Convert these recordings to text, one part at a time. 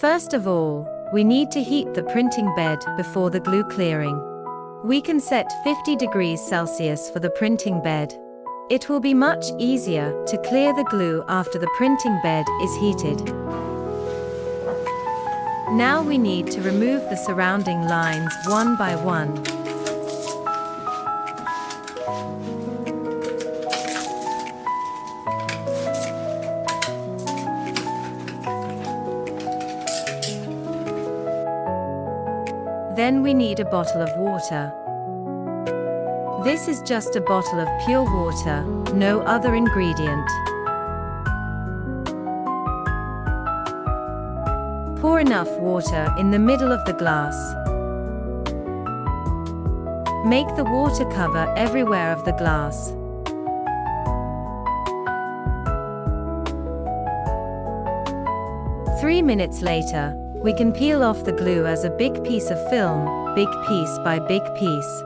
First of all, we need to heat the printing bed before the glue clearing. We can set 50 degrees Celsius for the printing bed. It will be much easier to clear the glue after the printing bed is heated. Now we need to remove the surrounding lines one by one. Then we need a bottle of water. This is just a bottle of pure water, no other ingredient. Pour enough water in the middle of the glass. Make the water cover everywhere of the glass. Three minutes later, we can peel off the glue as a big piece of film, big piece by big piece.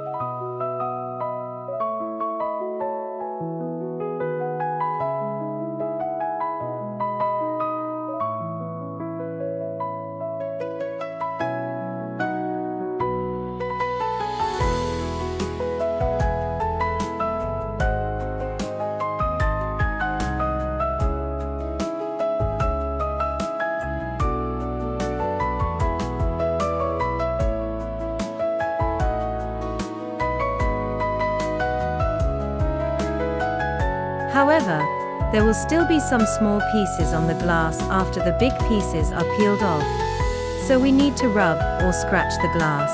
However, there will still be some small pieces on the glass after the big pieces are peeled off. So we need to rub or scratch the glass.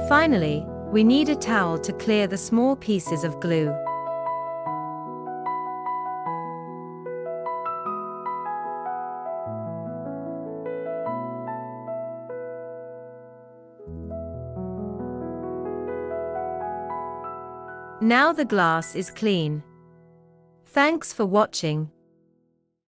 Finally, we need a towel to clear the small pieces of glue. Now the glass is clean. Thanks for watching.